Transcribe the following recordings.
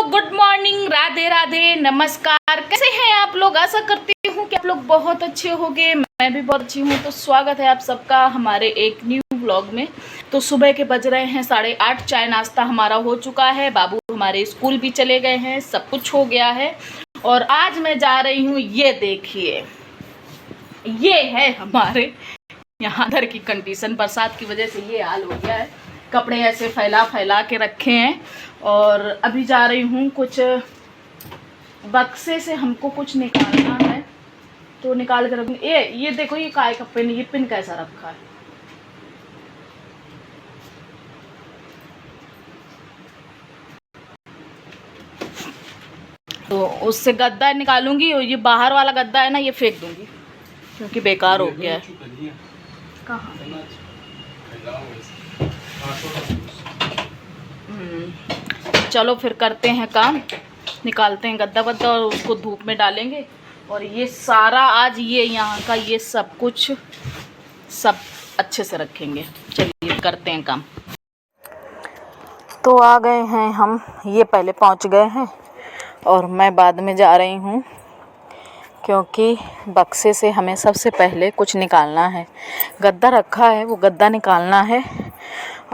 Good morning, Radhe Radhe, नमस्कार। कैसे हैं आप लोग? आशा करती हूँ कि आप लोग बहुत अच्छे होंगे। मैं भी बहुत अच्छी हूँ। तो स्वागत है आप सबका हमारे एक न्यू व्लॉग में। तो सुबह के बज रहे हैं 8:30। चाय नाश्ता हमारा हो चुका है, बाबू हमारे स्कूल भी चले गए हैं, सब कुछ हो गया है। और आज मैं जा रही हूँ, ये देखिए, ये है हमारे यहाँ अंदर की कंडीशन। बरसात की वजह से ये हाल हो गया है, कपड़े ऐसे फैला फैला के रखे हैं। और अभी जा रही हूँ, कुछ बक्से से हमको कुछ निकालना है, तो निकाल के रखूँगी। ये देखो, ये काय का पिन, ये पिन कैसा रखा है। तो उससे गद्दा निकालूंगी, और ये बाहर वाला गद्दा है ना, ये फेंक दूंगी क्योंकि बेकार हो गया है। कहाँ? चलो फिर करते हैं काम, निकालते हैं गद्दा वद्दा और उसको धूप में डालेंगे। और ये सारा आज ये यहाँ का ये सब कुछ सब अच्छे से रखेंगे। चलिए करते हैं काम। तो आ गए हैं हम, ये पहले पहुँच गए हैं और मैं बाद में जा रही हूँ, क्योंकि बक्से से हमें सबसे पहले कुछ निकालना है। गद्दा रखा है, वो गद्दा निकालना है।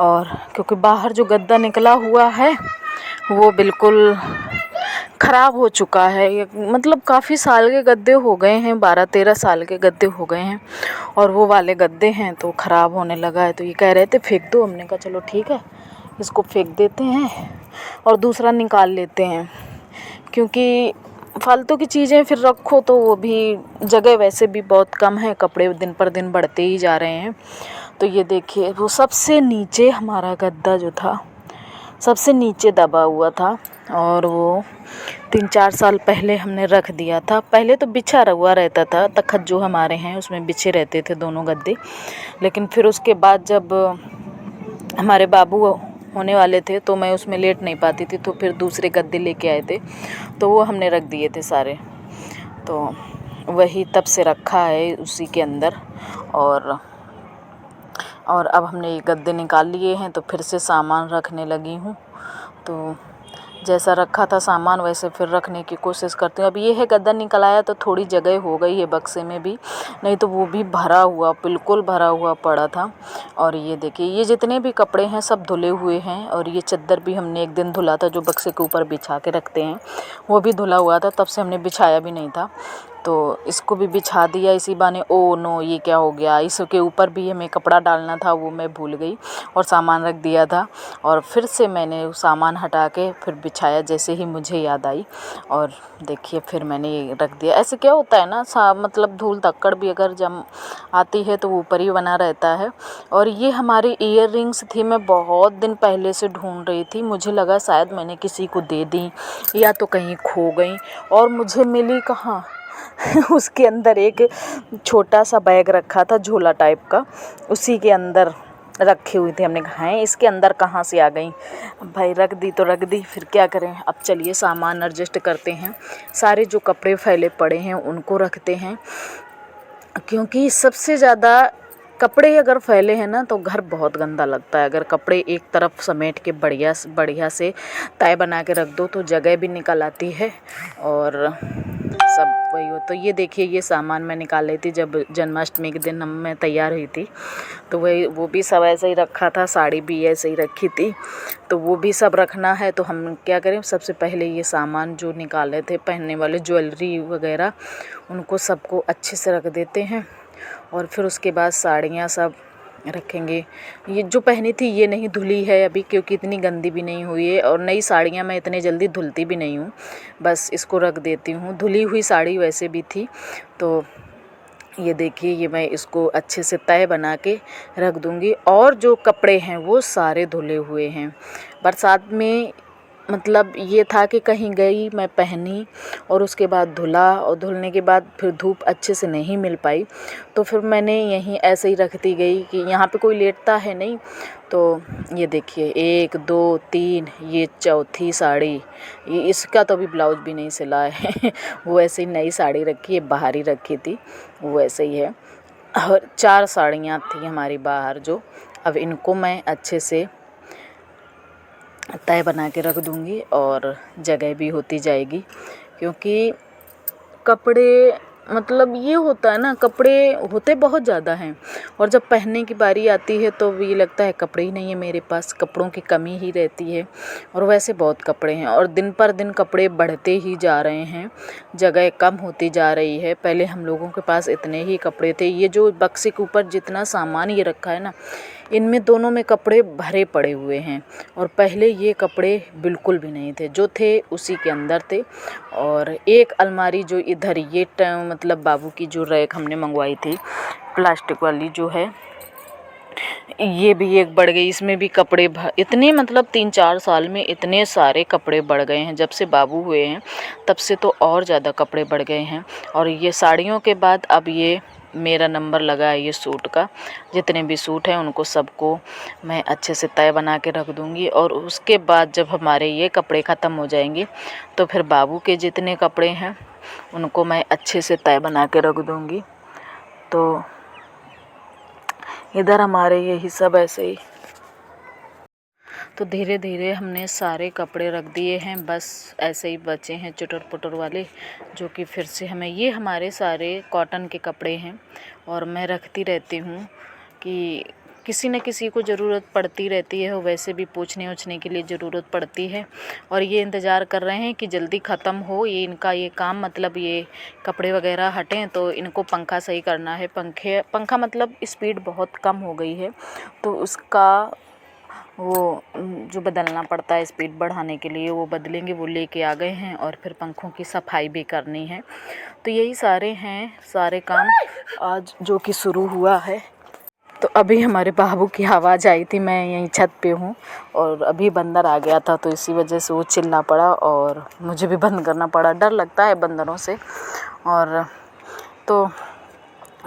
और क्योंकि बाहर जो गद्दा निकला हुआ है वो बिल्कुल ख़राब हो चुका है। ये मतलब काफ़ी साल के गद्दे हो गए हैं, 12-13 साल के गद्दे हो गए हैं। और वो वाले गद्दे हैं तो ख़राब होने लगा है। तो ये कह रहे थे फेंक दो, हमने कहा चलो ठीक है, इसको फेंक देते हैं और दूसरा निकाल लेते हैं। क्योंकि फालतू की चीज़ें फिर रखो तो वो भी, जगह वैसे भी बहुत कम है, कपड़े दिन पर दिन बढ़ते ही जा रहे हैं। तो ये देखिए, वो सबसे नीचे हमारा गद्दा जो था, सबसे नीचे दबा हुआ था। और वो 3-4 साल पहले हमने रख दिया था। पहले तो बिछा हुआ रहता था, तख़्त जो हमारे हैं उसमें बिछे रहते थे दोनों गद्दे। लेकिन फिर उसके बाद जब हमारे बाबू होने वाले थे तो मैं उसमें लेट नहीं पाती थी, तो फिर दूसरे गद्दे लेके आए थे, तो वो हमने रख दिए थे सारे। तो वही तब से रखा है उसी के अंदर। और अब हमने ये गद्दे निकाल लिए हैं, तो फिर से सामान रखने लगी हूँ। तो जैसा रखा था सामान वैसे फिर रखने की कोशिश करती हूँ। अब ये है, गद्दा निकल आया तो थोड़ी जगह हो गई है बक्से में भी, नहीं तो वो भी भरा हुआ, बिल्कुल भरा हुआ पड़ा था। और ये देखिए, ये जितने भी कपड़े हैं सब धुले हुए हैं। और ये चद्दर भी हमने एक दिन धुला था, जो बक्से के ऊपर बिछा के रखते हैं, वो भी धुला हुआ था। तब से हमने बिछाया भी नहीं था, तो इसको भी बिछा दिया इसी बहाने। ओ नो, ये क्या हो गया, इसके ऊपर भी हमें कपड़ा डालना था, वो मैं भूल गई और सामान रख दिया था। और फिर से मैंने सामान हटा के फिर बिछाया, जैसे ही मुझे याद आई। और देखिए, फिर मैंने ये रख दिया। ऐसे क्या होता है ना, मतलब धूल धक्कड़ भी अगर जम आती है तो वो ऊपर ही बना रहता है। और ये हमारी ईयर रिंग्स थी, मैं बहुत दिन पहले से ढूंढ रही थी। मुझे लगा शायद मैंने किसी को दे दी या तो कहीं खो गई, और मुझे मिली कहाँ उसके अंदर एक छोटा सा बैग रखा था, झोला टाइप का, उसी के अंदर रखी हुई थी। हमने कहा है इसके अंदर कहाँ से आ गई। भाई रख दी तो रख दी, फिर क्या करें। अब चलिए सामान एडजस्ट करते हैं। सारे जो कपड़े फैले पड़े हैं उनको रखते हैं, क्योंकि सबसे ज़्यादा कपड़े अगर फैले हैं ना तो घर बहुत गंदा लगता है। अगर कपड़े एक तरफ समेट के बढ़िया बढ़िया से तय बना के रख दो तो जगह भी निकल आती है और सब वही हो। तो ये देखिए, ये सामान मैं निकाल रही थी जब जन्माष्टमी के दिन मैं तैयार हुई थी, तो वही वो भी सब ऐसे ही रखा था, साड़ी भी ऐसे ही रखी थी, तो वो भी सब रखना है। तो हम क्या करें, सबसे पहले ये सामान जो निकाले थे, पहनने वाले ज्वेलरी वगैरह, उनको सबको अच्छे से रख देते हैं। और फिर उसके बाद साड़ियाँ सब रखेंगे। ये जो पहनी थी ये नहीं धुली है अभी, क्योंकि इतनी गंदी भी नहीं हुई है, और नई साड़ियाँ मैं इतने जल्दी धुलती भी नहीं हूँ, बस इसको रख देती हूँ। धुली हुई साड़ी वैसे भी थी। तो ये देखिए, ये मैं इसको अच्छे से तय बना के रख दूँगी। और जो कपड़े हैं वो सारे धुले हुए हैं। बरसात में मतलब ये था कि कहीं गई, मैं पहनी और उसके बाद धुला, और धुलने के बाद फिर धूप अच्छे से नहीं मिल पाई, तो फिर मैंने यहीं ऐसे ही रखती गई कि यहाँ पे कोई लेटता है नहीं। तो ये देखिए, 1 2 3, ये चौथी साड़ी, ये इसका तो अभी ब्लाउज भी नहीं सिला है वो ऐसे ही नई साड़ी रखी है, बाहर ही रखी थी, वो ऐसे ही है। और 4 साड़ियाँ थी हमारी बाहर जो, अब इनको मैं अच्छे से तय बना के रख दूँगी और जगह भी होती जाएगी। क्योंकि कपड़े मतलब ये होता है ना, कपड़े होते बहुत ज़्यादा हैं और जब पहनने की बारी आती है तो ये लगता है कपड़े ही नहीं है मेरे पास, कपड़ों की कमी ही रहती है। और वैसे बहुत कपड़े हैं और दिन पर दिन कपड़े बढ़ते ही जा रहे हैं, जगह कम होती जा रही है। पहले हम लोगों के पास इतने ही कपड़े थे। ये जो बक्से के ऊपर जितना सामान ये रखा है ना, इनमें दोनों में कपड़े भरे पड़े हुए हैं और पहले ये कपड़े बिल्कुल भी नहीं थे, जो थे उसी के अंदर थे। और एक अलमारी जो इधर ये मतलब बाबू की जो रैक हमने मंगवाई थी प्लास्टिक वाली जो है, ये भी एक बढ़ गई। इसमें भी कपड़े इतने मतलब 3-4 साल में इतने सारे कपड़े बढ़ गए हैं। जब से बाबू हुए हैं तब से तो और ज़्यादा कपड़े बढ़ गए हैं। और ये साड़ियों के बाद अब ये मेरा नंबर लगा है ये सूट का। जितने भी सूट हैं उनको सबको मैं अच्छे से तय बना के रख दूँगी और उसके बाद जब हमारे ये कपड़े ख़त्म हो जाएंगे तो फिर बाबू के जितने कपड़े हैं उनको मैं अच्छे से तय बना के रख दूँगी। तो इधर हमारे यही सब ऐसे ही। तो धीरे धीरे हमने सारे कपड़े रख दिए हैं, बस ऐसे ही बचे हैं चुटर पुटर वाले, जो कि फिर से हमें ये हमारे सारे कॉटन के कपड़े हैं। और मैं रखती रहती हूँ कि किसी न किसी को ज़रूरत पड़ती रहती है, वैसे भी पूछने उछने के लिए ज़रूरत पड़ती है। और ये इंतज़ार कर रहे हैं कि जल्दी ख़त्म हो ये इनका ये काम, मतलब ये कपड़े वगैरह हटें तो इनको पंखा सही करना है। पंखा मतलब स्पीड बहुत कम हो गई है तो उसका वो जो बदलना पड़ता है स्पीड बढ़ाने के लिए, वो बदलेंगे। वो लेके आ गए हैं और फिर पंखों की सफाई भी करनी है। तो यही सारे हैं सारे काम आज जो कि शुरू हुआ है। तो अभी हमारे बाबू की आवाज़ आई थी, मैं यहीं छत पे हूँ और अभी बंदर आ गया था तो इसी वजह से वो चिल्ला पड़ा और मुझे भी बंद करना पड़ा। डर लगता है बंदरों से। और तो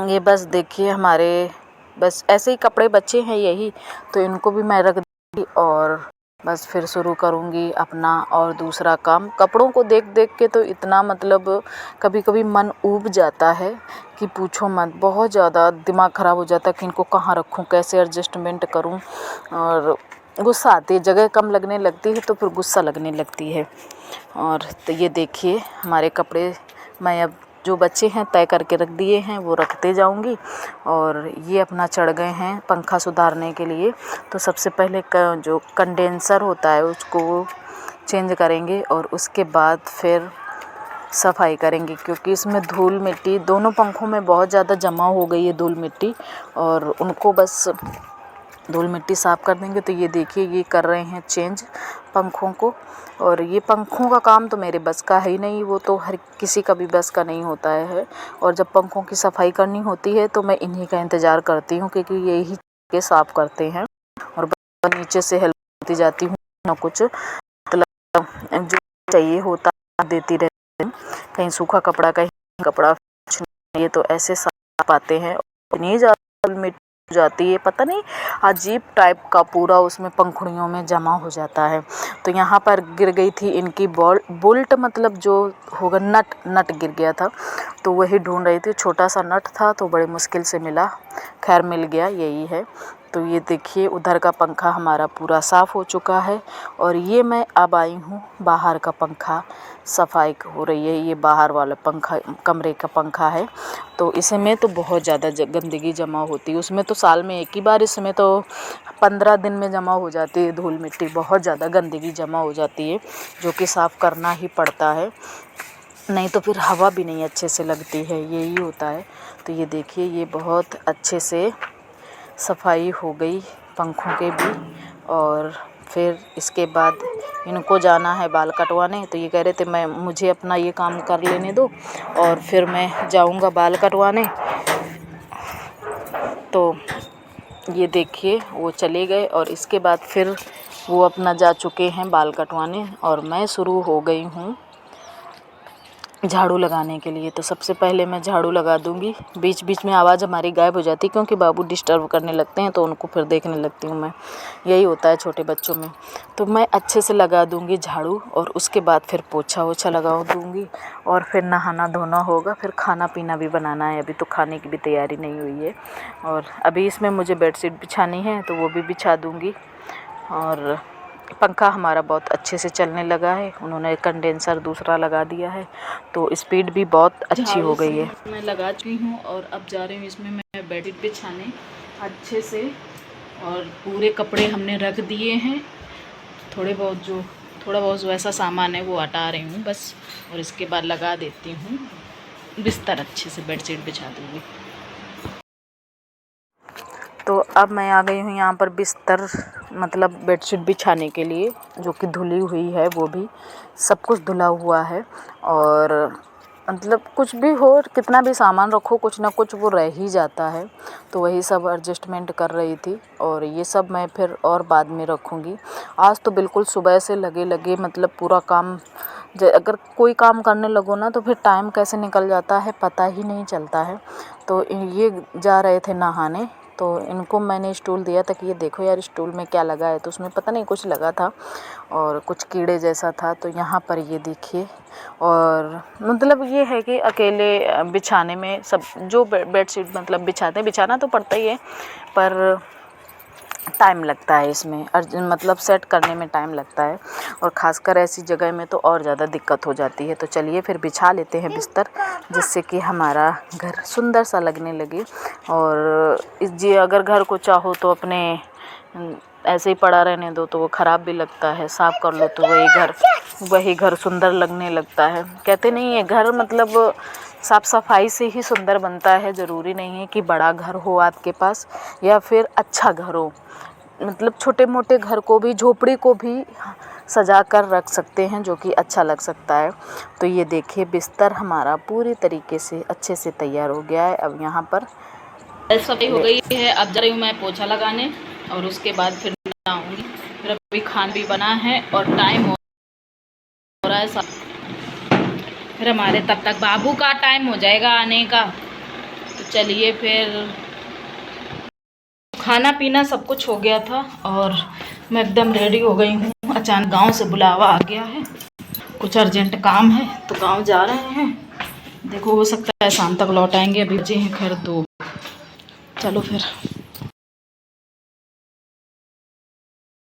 ये बस देखिए हमारे बस ऐसे ही कपड़े बचे हैं यही, तो इनको भी मैं रख दूँगी और बस फिर शुरू करूँगी अपना और दूसरा काम। कपड़ों को देख देख के तो इतना मतलब कभी कभी मन ऊब जाता है कि पूछो मत। बहुत ज़्यादा दिमाग ख़राब हो जाता है कि इनको कहाँ रखूँ, कैसे एडजस्टमेंट करूँ। और गुस्सा आती है, जगह कम लगने लगती है तो फिर गुस्सा लगने लगती है। और तो ये देखिए हमारे कपड़े मैं अब जो बच्चे हैं तय करके रख दिए हैं वो रखते जाऊंगी। और ये अपना चढ़ गए हैं पंखा सुधारने के लिए। तो सबसे पहले जो कंडेंसर होता है उसको चेंज करेंगे और उसके बाद फिर सफाई करेंगे, क्योंकि इसमें धूल मिट्टी दोनों पंखों में बहुत ज़्यादा जमा हो गई है धूल मिट्टी, और उनको बस धूल मिट्टी साफ़ कर देंगे। तो ये देखिए ये कर रहे हैं चेंज पंखों को। और ये पंखों का काम तो मेरे बस का है ही नहीं, वो तो हर किसी का भी बस का नहीं होता है। और जब पंखों की सफाई करनी होती है तो मैं इन्हीं का इंतज़ार करती हूँ, क्योंकि यही के साफ़ करते हैं और नीचे से हेल्प होती जाती हूँ ना कुछ मतलब जो चाहिए होता देती रहती हूँ। कहीं सूखा कपड़ा कहीं कपड़ा ये तो ऐसे साफ पाते हैं। इतनी ज़्यादा मिट्टी हो जाती है, पता नहीं अजीब टाइप का पूरा उसमें पंखुड़ियों में जमा हो जाता है। तो यहाँ पर गिर गई थी इनकी बोल्ट, मतलब जो होगा नट गिर गया था तो वही ढूंढ रही थी। छोटा सा नट था तो बड़े मुश्किल से मिला, खैर मिल गया, यही है। तो ये देखिए उधर का पंखा हमारा पूरा साफ़ हो चुका है। और ये मैं अब आई हूँ बाहर का पंखा सफाई हो रही है। ये बाहर वाला पंखा कमरे का पंखा है, तो इसमें तो बहुत ज़्यादा गंदगी जमा होती है। उसमें तो साल में एक ही बार, इसमें तो 15 दिन में जमा हो जाती है धूल मिट्टी, बहुत ज़्यादा गंदगी जमा हो जाती है जो कि साफ़ करना ही पड़ता है, नहीं तो फिर हवा भी नहीं अच्छे से लगती है, यही होता है। तो ये देखिए ये बहुत अच्छे से सफाई हो गई पंखों के भी। और फिर इसके बाद इनको जाना है बाल कटवाने, तो ये कह रहे थे मुझे अपना ये काम कर लेने दो और फिर मैं जाऊंगा बाल कटवाने। तो ये देखिए वो चले गए और इसके बाद फिर वो अपना जा चुके हैं बाल कटवाने और मैं शुरू हो गई हूँ झाड़ू लगाने के लिए। तो सबसे पहले मैं झाड़ू लगा दूंगी। बीच बीच में आवाज़ हमारी गायब हो जाती है क्योंकि बाबू डिस्टर्ब करने लगते हैं तो उनको फिर देखने लगती हूँ मैं, यही होता है छोटे बच्चों में। तो मैं अच्छे से लगा दूंगी झाड़ू और उसके बाद फिर पोछा वोछा लगा दूंगी और फिर नहाना धोना होगा, फिर खाना पीना भी बनाना है। अभी तो खाने की भी तैयारी नहीं हुई है। और अभी इसमें मुझे बेडशीट बिछानी है तो वो भी बिछा दूँगी। और पंखा हमारा बहुत अच्छे से चलने लगा है। उन्होंने कंडेंसर दूसरा लगा दिया है तो स्पीड भी बहुत अच्छी हो गई है। मैं लगा चुकी हूँ और अब जा रही हूँ इसमें मैं बेडशीट बिछाने अच्छे से। और पूरे कपड़े हमने रख दिए हैं। थोड़ा बहुत वैसा सामान है वो हटा रही हूँ बस, और इसके बाद लगा देती हूँ बिस्तर, अच्छे से बेडशीट बिछा दूँगी। तो अब मैं आ गई हूँ यहाँ पर बिस्तर मतलब बेडशीट बिछाने के लिए, जो कि धुली हुई है, वो भी सब कुछ धुला हुआ है। और मतलब कुछ भी हो, कितना भी सामान रखो, कुछ ना कुछ वो रह ही जाता है। तो वही सब एडजस्टमेंट कर रही थी और ये सब मैं फिर और बाद में रखूँगी। आज तो बिल्कुल सुबह से लगे मतलब पूरा काम, अगर कोई काम करने लगो ना तो फिर टाइम कैसे निकल जाता है पता ही नहीं चलता है। तो ये जा रहे थे नहाने, तो इनको मैंने स्टूल दिया था कि ये देखो यार स्टूल में क्या लगा है, तो उसमें पता नहीं कुछ लगा था और कुछ कीड़े जैसा था। तो यहाँ पर ये देखिए, और मतलब ये है कि अकेले बिछाने में सब जो बेडशीट मतलब बिछाना तो पड़ता ही है, पर टाइम लगता है इसमें, मतलब सेट करने में टाइम लगता है। और ख़ासकर ऐसी जगह में तो और ज़्यादा दिक्कत हो जाती है। तो चलिए फिर बिछा लेते हैं बिस्तर, जिससे कि हमारा घर सुंदर सा लगने लगे। और जी अगर घर को चाहो तो अपने ऐसे ही पड़ा रहने दो तो वो ख़राब भी लगता है, साफ़ कर लो तो वही घर सुंदर लगने लगता है। कहते नहीं है घर मतलब साफ़ सफाई से ही सुंदर बनता है। ज़रूरी नहीं है कि बड़ा घर हो आपके पास या फिर अच्छा घर हो, मतलब छोटे मोटे घर को भी, झोपड़ी को भी सजा कर रख सकते हैं, जो कि अच्छा लग सकता है। तो ये देखिए बिस्तर हमारा पूरी तरीके से अच्छे से तैयार हो गया है। अब यहाँ पर सफाई हो गई है। अब जा रही हूँ मैं पोछा लगाने और उसके बाद फिर आऊँगी। फिर अभी खाना भी बना है और टाइम हो रहा है, फिर हमारे तब तक बाबू का टाइम हो जाएगा आने का। तो चलिए फिर खाना पीना सब कुछ हो गया था और मैं एकदम रेडी हो गई हूँ। अचानक गांव से बुलावा आ गया है, कुछ अर्जेंट काम है तो गांव जा रहे हैं। देखो हो सकता है शाम तक लौट आएंगे, अभी बजे हैं खैर 2। चलो फिर।